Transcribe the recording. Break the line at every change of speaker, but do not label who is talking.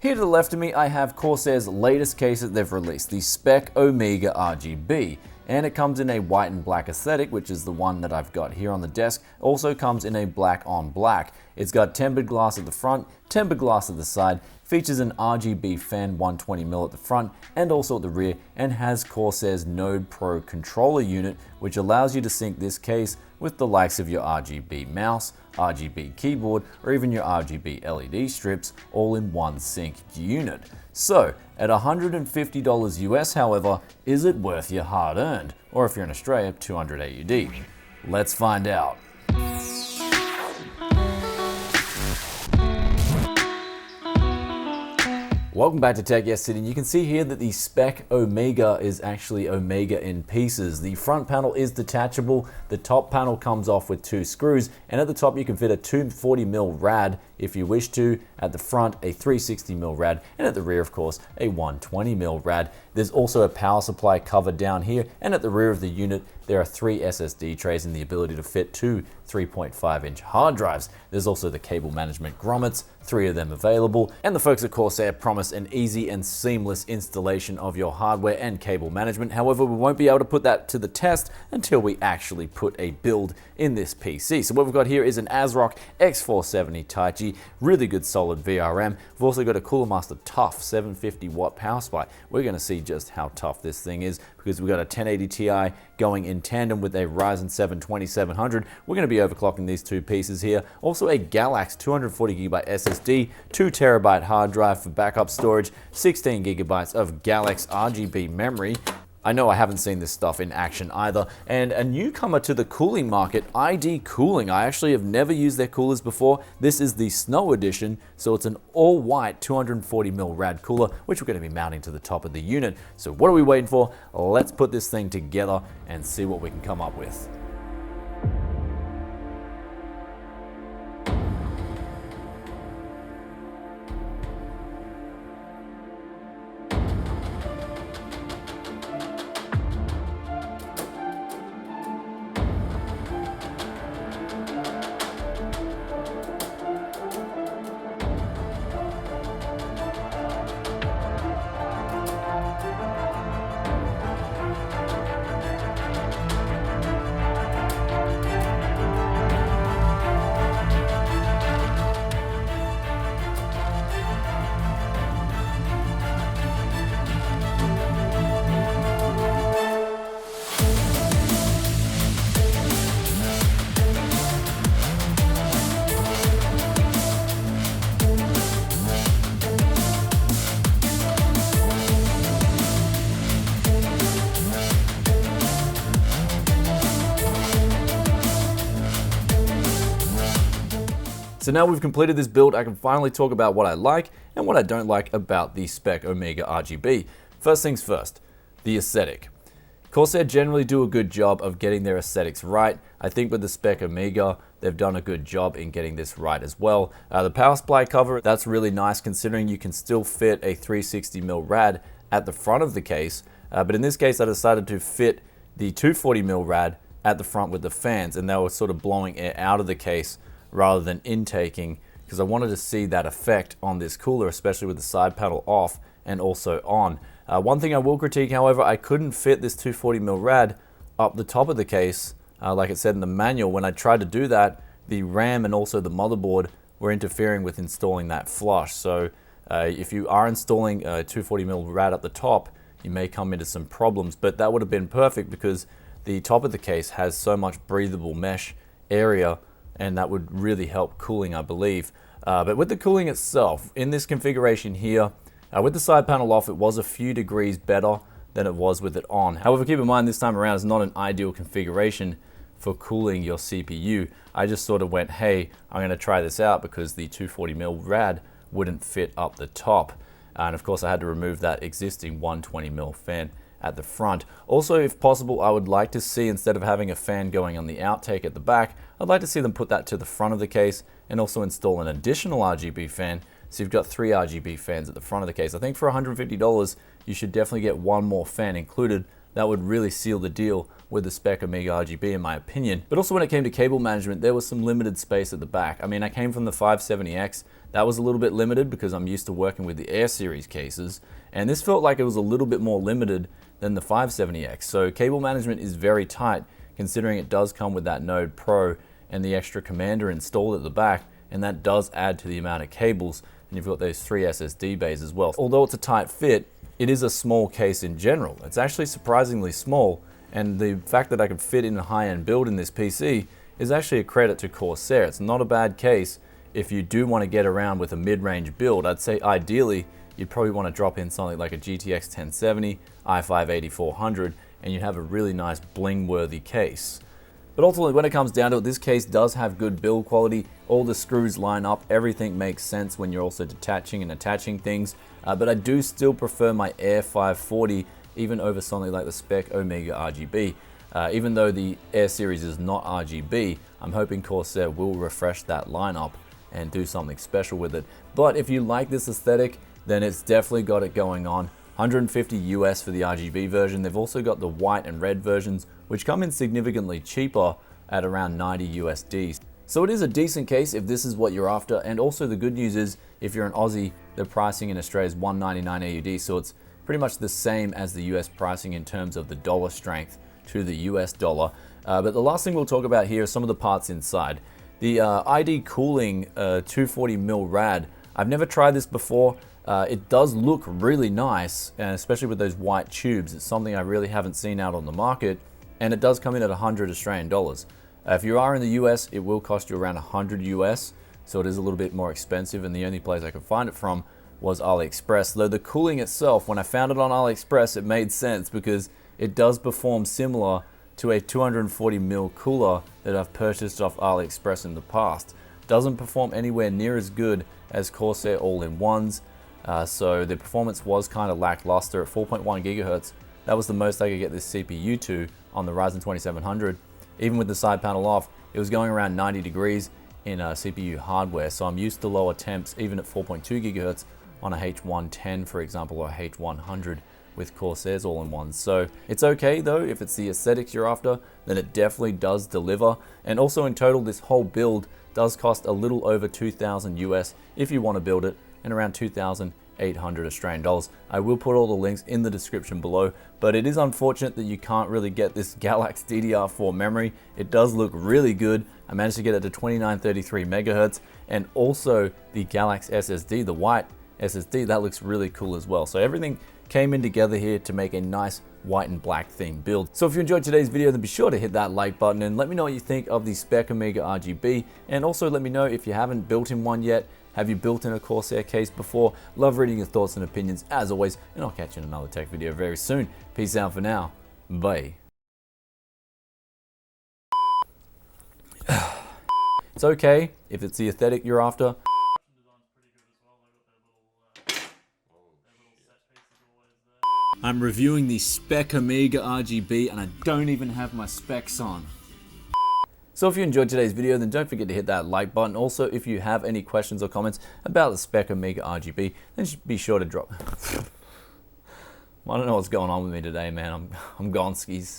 Here to the left of me, I have Corsair's latest case that they've released, the Spec OMEGA RGB. And it comes in a white and black aesthetic, which is the one that I've got here on the desk. Also comes in a black on black. It's got tempered glass at the front, tempered glass at the side, features an RGB fan 120mm at the front and also at the rear, and has Corsair's Node Pro controller unit, which allows you to sync this case with the likes of your RGB mouse, RGB keyboard, or even your RGB LED strips, all in one synced unit. So, at $150 US, however, is it worth your hard-earned? Or if you're in Australia, 200 AUD. Let's find out. Welcome back to Tech Yes City. You can see here that the Spec OMEGA is actually Omega in pieces. The front panel is detachable, the top panel comes off with 2 screws, and at the top you can fit a 240mm rad if you wish to, at the front a 360mm rad, and at the rear of course a 120mm rad. There's also a power supply cover down here, and at the rear of the unit there are 3 SSD trays and the ability to fit 2 3.5-inch hard drives. There's also the cable management grommets, 3 of them available, and the folks at Corsair promise an easy and seamless installation of your hardware and cable management. However, we won't be able to put that to the test until we actually put a build in this PC. So what we've got here is an ASRock X470 Taichi, really good solid VRM. We've also got a Cooler Master Tough 750 watt power supply. We're going to see just how tough this thing is because we've got a 1080 Ti going in tandem with a Ryzen 7 2700. We're going to be overclocking these 2 pieces here. Also a Galax 240GB SSD, 2TB hard drive for backup storage, 16GB of Galax RGB memory. I know I haven't seen this stuff in action either. And a newcomer to the cooling market, ID Cooling. I actually have never used their coolers before. This is the Snow Edition, so it's an all-white 240mm rad cooler, which we're going to be mounting to the top of the unit. So what are we waiting for? Let's put this thing together and see what we can come up with. So now we've completed this build, I can finally talk about what I like and what I don't like about the Spec OMEGA RGB. First things first, the aesthetic. Corsair generally do a good job of getting their aesthetics right. I think with the Spec OMEGA, they've done a good job in getting this right as well. The power supply cover, that's really nice considering you can still fit a 360mm rad at the front of the case. But in this case, I decided to fit the 240mm rad at the front with the fans, and they were sort of blowing air out of the case rather than intaking, because I wanted to see that effect on this cooler, especially with the side panel off and also on. One thing I will critique, however, I couldn't fit this 240mm rad up the top of the case, like it said in the manual. When I tried to do that, the RAM and also the motherboard were interfering with installing that flush. So if you are installing a 240mm rad up the top, you may come into some problems, but that would have been perfect because the top of the case has so much breathable mesh area, and that would really help cooling, I believe. But with the cooling itself, in this configuration here, with the side panel off, it was a few degrees better than it was with it on. However, keep in mind this time around it's not an ideal configuration for cooling your CPU. I just sort of went, hey, I'm gonna try this out because the 240mm rad wouldn't fit up the top. And of course I had to remove that existing 120mm fan at the front. Also, if possible, I would like to see, instead of having a fan going on the outtake at the back, I'd like to see them put that to the front of the case and also install an additional RGB fan. So you've got 3 RGB fans at the front of the case. I think for $150, you should definitely get 1 more fan included. That would really seal the deal with the Spec OMEGA RGB in my opinion. But also when it came to cable management, there was some limited space at the back. I mean, I came from the 570X, That was a little bit limited because I'm used to working with the Air Series cases, and this felt like it was a little bit more limited than the 570X. So cable management is very tight, considering it does come with that Node Pro and the extra commander installed at the back, and that does add to the amount of cables, and you've got those 3 SSD bays as well. Although it's a tight fit, it is a small case in general. It's actually surprisingly small, and the fact that I could fit in a high-end build in this PC is actually a credit to Corsair. It's not a bad case if you do want to get around with a mid-range build. I'd say ideally, you'd probably want to drop in something like a GTX 1070, i5 8400, and you have a really nice bling-worthy case. But ultimately, when it comes down to it, this case does have good build quality. All the screws line up, everything makes sense when you're also detaching and attaching things. But I do still prefer my Air 540 even over something like the Spec OMEGA RGB. Even though the Air series is not RGB, I'm hoping Corsair will refresh that lineup and do something special with it. But if you like this aesthetic, then it's definitely got it going on. 150 US for the RGB version. They've also got the white and red versions, which come in significantly cheaper at around 90 USD. So it is a decent case if this is what you're after. And also the good news is, if you're an Aussie, the pricing in Australia is 199 AUD. So it's pretty much the same as the US pricing in terms of the dollar strength to the US dollar. But the last thing we'll talk about here are some of the parts inside. The ID Cooling 240mm rad. I've never tried this before. It does look really nice, and especially with those white tubes. It's something I really haven't seen out on the market, and it does come in at 100 Australian dollars. If you are in the US, it will cost you around 100 US, so it is a little bit more expensive, and the only place I could find it from was AliExpress. Though the cooling itself, when I found it on AliExpress, it made sense because it does perform similar to a 240mm cooler that I've purchased off AliExpress in the past. Doesn't perform anywhere near as good as Corsair all-in-ones. So the performance was kind of lackluster at 4.1 gigahertz. That was the most I could get this CPU to on the Ryzen 2700. Even with the side panel off, it was going around 90 degrees in CPU hardware. So I'm used to lower temps even at 4.2 gigahertz on a H110, for example, or a H100 with Corsair's all-in-ones. So it's okay though, if it's the aesthetics you're after, then it definitely does deliver. And also in total, this whole build does cost a little over 2,000 US if you want to build it, and around 2,800 Australian dollars. I will put all the links in the description below, but it is unfortunate that you can't really get this Galax DDR4 memory. It does look really good. I managed to get it to 2933 megahertz, and also the Galax SSD, the white SSD, that looks really cool as well. So everything came in together here to make a nice white and black theme build. So if you enjoyed today's video, then be sure to hit that like button and let me know what you think of the Spec OMEGA RGB, and also let me know if you haven't built in one yet. Have you built in a Corsair case before? Love reading your thoughts and opinions as always, and I'll catch you in another tech video very soon. Peace out for now. Bye. It's okay if it's the aesthetic you're after. I'm reviewing the Spec OMEGA RGB and I don't even have my specs on. So if you enjoyed today's video, then don't forget to hit that like button. Also, if you have any questions or comments about the Spec OMEGA RGB, then be sure to drop. I don't know what's going on with me today, man. I'm gone skis.